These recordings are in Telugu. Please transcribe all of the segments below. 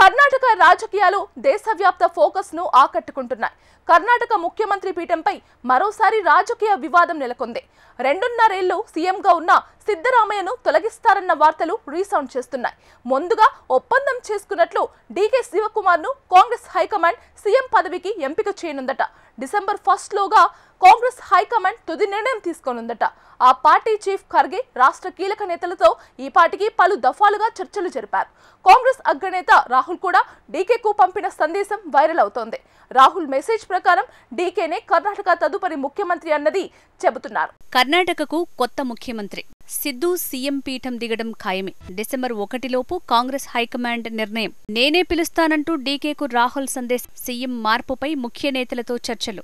కర్ణాటక రాజకీయాలు దేశవ్యాప్త ఫోకస్ ను ఆకట్టుకుంటున్నాయి. కర్ణాటక ముఖ్యమంత్రి పీఠంపై మరోసారి రాజకీయ వివాదం నెలకొంది. 2.5 ఏళ్లు సీఎంగా ఉన్న సిద్ధరామయ్యను తొలగిస్తారన్న వార్తలు రీసౌండ్ చేస్తున్నాయి. ముందుగా ఒప్పందం చేసుకున్నట్లు డీకే శివకుమార్ను కాంగ్రెస్ హైకమాండ్ సీఎం పదవికి ఎంపిక చేయనుందట. డిసెంబర్ 1 లోగా కాంగ్రెస్ హైకమాండ్ తుది నిర్ణయం తీసుకోనుందట. ఆ పార్టీ చీఫ్ ఖర్గే రాష్ట్ర కీలక నేతలతో ఈ పార్టీకి పలు దఫాలుగా చర్చలు జరిపారు. కాంగ్రెస్ అగ్రనేత రాహుల్ కూడా డీకేకు పంపిన సందేశం వైరల్ అవుతోంది. రాహుల్ మెసేజ్ ప్రకారం డీకేనే కర్ణాటక తదుపరి ముఖ్యమంత్రి అన్నది చెబుతున్నారు. కర్ణాటకకు కొత్త ముఖ్యమంత్రి సిద్ధు సీఎం పీఠం దిగడం ఖాయమే. డిసెంబర్ 1లోపు కాంగ్రెస్ హైకమాండ్ నిర్ణయం. నేనే పిలుస్తానంటూ డీకేకు రాహుల్ సందేశం. సీఎం మార్పుపై ముఖ్య నేతలతో చర్చలు.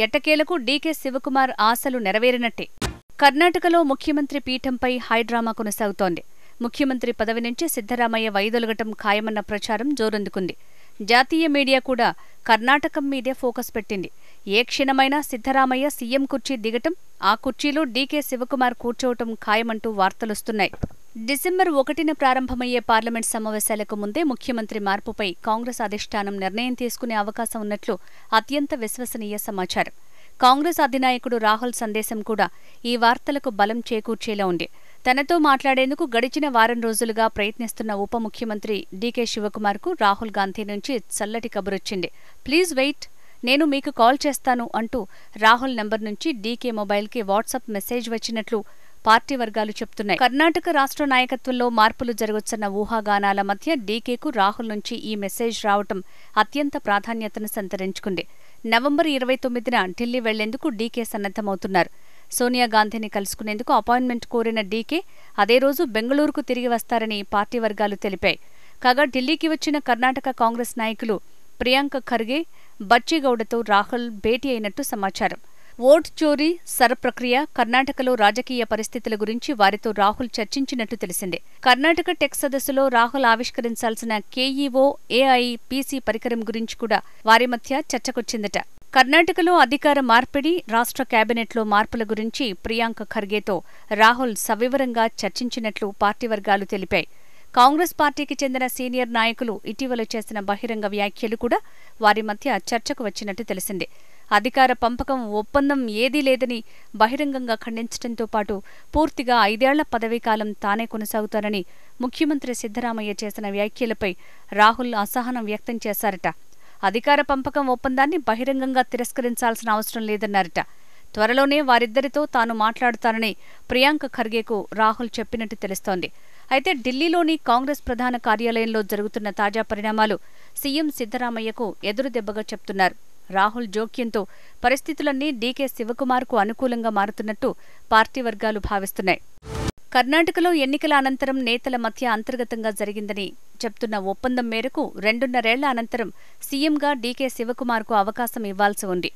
ఎట్టకేలకు డీకే శివకుమార్ ఆశలు నెరవేరినట్టే. కర్ణాటకలో ముఖ్యమంత్రి పీఠంపై హైడ్రామా కొనసాగుతోంది. ముఖ్యమంత్రి పదవి నుంచి సిద్ధరామయ్య వైదొలగటం ఖాయమన్న ప్రచారం జోరందుకుంది. జాతీయ మీడియా కూడా కర్ణాటకం మీదే ఫోకస్ పెట్టింది. ఏ క్షణమైనా సిద్ధరామయ్య సీఎం కుర్చీ దిగటం, ఆ కుర్చీలో డీకే శివకుమార్ కూర్చోవటం ఖాయమంటూ వార్తలొస్తున్నాయి. డిసెంబర్ 1న ప్రారంభమయ్యే పార్లమెంట్ సమావేశాలకు ముందే ముఖ్యమంత్రి మార్పుపై కాంగ్రెస్ అధిష్టానం నిర్ణయం తీసుకునే అవకాశం ఉన్నట్లు అత్యంత విశ్వసనీయ సమాచారం. కాంగ్రెస్ అధినాయకుడు రాహుల్ సందేశం కూడా ఈ వార్తలకు బలం చేకూర్చేలా ఉంది. తనతో మాట్లాడేందుకు గడిచిన వారం రోజులుగా ప్రయత్నిస్తున్న ఉప ముఖ్యమంత్రి డీకే శివకుమార్కు రాహుల్ గాంధీ నుంచి చల్లటి కబురొచ్చింది. ప్లీజ్ వెయిట్, నేను మీకు కాల్ చేస్తాను అంటూ రాహుల్ నంబర్ నుంచి డీకే మొబైల్కి వాట్సాప్ మెసేజ్ వచ్చినట్లు పార్టీ వర్గాలు చెప్తున్నాయి. కర్ణాటక రాష్ట్ర నాయకత్వంలో మార్పులు జరగొచ్చన్న ఊహాగానాల మధ్య డీకేకు రాహుల్ నుంచి ఈ మెసేజ్ రావటం అత్యంత ప్రాధాన్యతను సంతరించుకుంది. నవంబర్ 29న ఢిల్లీ వెళ్లేందుకు డీకే సన్నద్ధమవుతున్నారు. సోనియా గాంధీని కలుసుకునేందుకు అపాయింట్మెంట్ కోరిన డీకే అదే రోజు బెంగళూరుకు తిరిగి వస్తారని పార్టీ వర్గాలు తెలిపాయి. కాగా ఢిల్లీకి వచ్చిన కర్ణాటక కాంగ్రెస్ నాయకులు ప్రియాంక ఖర్గే, బచ్చిగౌడతో రాహుల్ భేటీ అయినట్టు సమాచారం. ఓట్ చోరీ, సర ప్రక్రియ, కర్ణాటకలో రాజకీయ పరిస్థితుల గురించి వారితో రాహుల్ చర్చించినట్టు తెలిసిందే. కర్ణాటక టెక్ సదస్సులో రాహుల్ ఆవిష్కరించాల్సిన కేఈఓ ఏఐపీసీ పరికరం గురించి కూడా వారి మధ్య చర్చకొచ్చిందట. కర్ణాటకలో అధికార మార్పిడి, రాష్ట్ర కేబినెట్లో మార్పుల గురించి ప్రియాంక ఖర్గేతో రాహుల్ సవివరంగా చర్చించినట్లు పార్టీ వర్గాలు తెలిపాయి. కాంగ్రెస్ పార్టీకి చెందిన సీనియర్ నాయకులు ఇటీవల చేసిన బహిరంగ వ్యాఖ్యలు కూడా వారి మధ్య చర్చకు వచ్చినట్టు తెలిసింది. అధికార పంపకం ఒప్పందం ఏదీ లేదని బహిరంగంగా ఖండించడంతో పాటు పూర్తిగా 5 ఏళ్ల పదవీకాలం తానే కొనసాగుతారని ముఖ్యమంత్రి సిద్ధరామయ్య చేసిన వ్యాఖ్యలపై రాహుల్ అసహనం వ్యక్తం చేశారట. అధికార పంపకం ఒప్పందాన్ని బహిరంగంగా తిరస్కరించాల్సిన అవసరం లేదన్నారట. త్వరలోనే వారిద్దరితో తాను మాట్లాడుతానని ప్రియాంక ఖర్గేకు రాహుల్ చెప్పినట్టు తెలుస్తోంది. అయితే ఢిల్లీలోని కాంగ్రెస్ ప్రధాన కార్యాలయంలో జరుగుతున్న తాజా పరిణామాలు సీఎం సిద్ధరామయ్యకు ఎదురుదెబ్బగా చెప్తున్నారు. రాహుల్ జోక్యంతో పరిస్థితులన్నీ డీకే శివకుమార్కు అనుకూలంగా మారుతున్నట్టు పార్టీ వర్గాలు భావిస్తున్నాయి. కర్ణాటకలో ఎన్నికల అనంతరం నేతల మధ్య అంతర్గతంగా జరిగిందని చెప్తున్న ఒప్పందం మేరకు 2.5 ఏళ్ల అనంతరం సీఎంగా డీకే శివకుమార్కు అవకాశం ఇవ్వాల్సి ఉంది.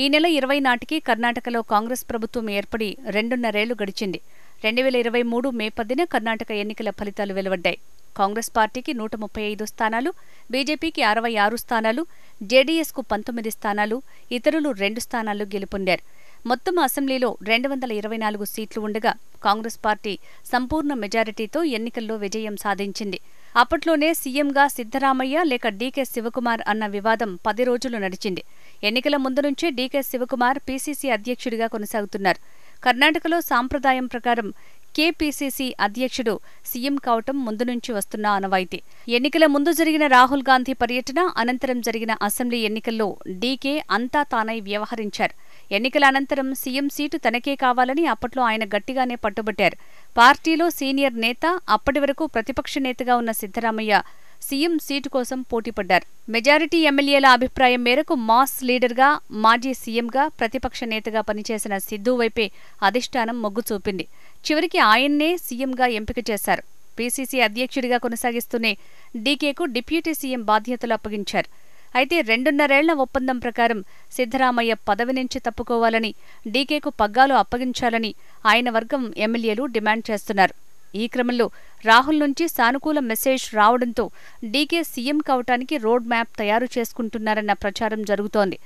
ఈ నెల 20 నాటికి కర్ణాటకలో కాంగ్రెస్ ప్రభుత్వం ఏర్పడి 2.5 ఏళ్లు గడిచింది. 2023 మే 10న కర్ణాటక ఎన్నికల ఫలితాలు వెలువడ్డాయి. కాంగ్రెస్ పార్టీకి 135 స్థానాలు, బీజేపీకి 66 స్థానాలు, జేడీఎస్కు 19 స్థానాలు, ఇతరులు 2 స్థానాలు గెలుపొందారు. మొత్తం అసెంబ్లీలో 224 సీట్లు ఉండగా కాంగ్రెస్ పార్టీ సంపూర్ణ మెజారిటీతో ఎన్నికల్లో విజయం సాధించింది. అప్పట్లోనే సీఎంగా సిద్ధరామయ్య లేక డీకే శివకుమార్ అన్న వివాదం 10 రోజులు నడిచింది. ఎన్నికల ముందు నుంచే డీకే శివకుమార్ పీసీసీ అధ్యక్షుడిగా కొనసాగుతున్నారు. కర్ణాటకలో సాంప్రదాయం ప్రకారం కేపీసీసీ అధ్యక్షుడు సీఎం కావటం ముందు నుంచి వస్తున్న ఆనవాయితీ. ఎన్నికల ముందు జరిగిన రాహుల్ గాంధీ పర్యటన, అనంతరం జరిగిన అసెంబ్లీ ఎన్నికల్లో డీకే అంతా తానై వ్యవహరించారు. ఎన్నికల అనంతరం సీఎం సీటు తనకే కావాలని అప్పట్లో ఆయన గట్టిగానే పట్టుబట్టారు. పార్టీలో సీనియర్ నేత, అప్పటి వరకు ప్రతిపక్ష నేతగా ఉన్న సిద్ధరామయ్య సీఎం సీటు కోసం పోటీపడ్డారు. మెజారిటీ ఎమ్మెల్యేల అభిప్రాయం మేరకు మాస్ లీడర్గా, మాజీ సీఎంగా, ప్రతిపక్ష నేతగా పనిచేసిన సిద్ధు వైపే అధిష్టానం మొగ్గు చూపింది. చివరికి ఆయన్నే సీఎంగా ఎంపిక చేశారు. పీసీసీ అధ్యక్షుడిగా కొనసాగిస్తూనే డీకేకు డిప్యూటీ సీఎం బాధ్యతలు అప్పగించారు. అయితే 2.5 ఏళ్ల ఒప్పందం ప్రకారం సిద్ధరామయ్య పదవి నుంచి తప్పుకోవాలని, డీకేకు పగ్గాలు అప్పగించాలని ఆయన వర్గం ఎమ్మెల్యేలు డిమాండ్ చేస్తున్నారు. ఈ క్రమంలో రాహుల్ నుంచి సానుకూల మెసేజ్ రావడంతో డీకే సీఎం కావటానికి రోడ్ మ్యాప్ తయారు చేసుకుంటున్నారన్న ప్రచారం జరుగుతోంది.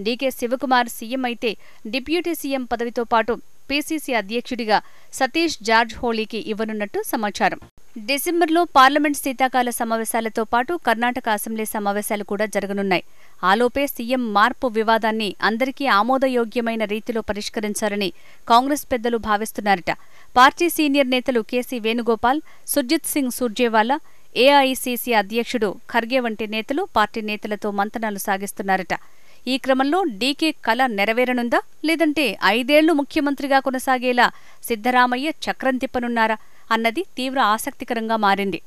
డీకే శివకుమార్ సీఎం అయితే డిప్యూటీ సీఎం పదవితో పాటు పీసీసీ అధ్యక్షుడిగా సతీష్ జార్జ్ హోళీకి ఇవ్వనున్నట్టు సమాచారం. డిసెంబర్లో పార్లమెంట్ శీతాకాల సమావేశాలతో పాటు కర్ణాటక అసెంబ్లీ సమావేశాలు కూడా జరగనున్నాయి. ఆలోపే సీఎం మార్పు వివాదాన్ని అందరికీ ఆమోదయోగ్యమైన రీతిలో పరిష్కరించాలని కాంగ్రెస్ పెద్దలు భావిస్తున్నారట. పార్టీ సీనియర్ నేతలు కేసీ వేణుగోపాల్, సుర్జిత్ సింగ్ సుర్జేవాలా, ఏఐసీసీ అధ్యక్షుడు ఖర్గే వంటి నేతలు పార్టీ నేతలతో మంతనాలు సాగిస్తున్నారట. ఈ క్రమంలో డీకే కల నెరవేరనుందా, లేదంటే 5 ఏళ్లు ముఖ్యమంత్రిగా కొనసాగేలా సిద్ధరామయ్య చక్రం తిప్పనున్నారా అన్నది తీవ్ర ఆసక్తికరంగా మారింది.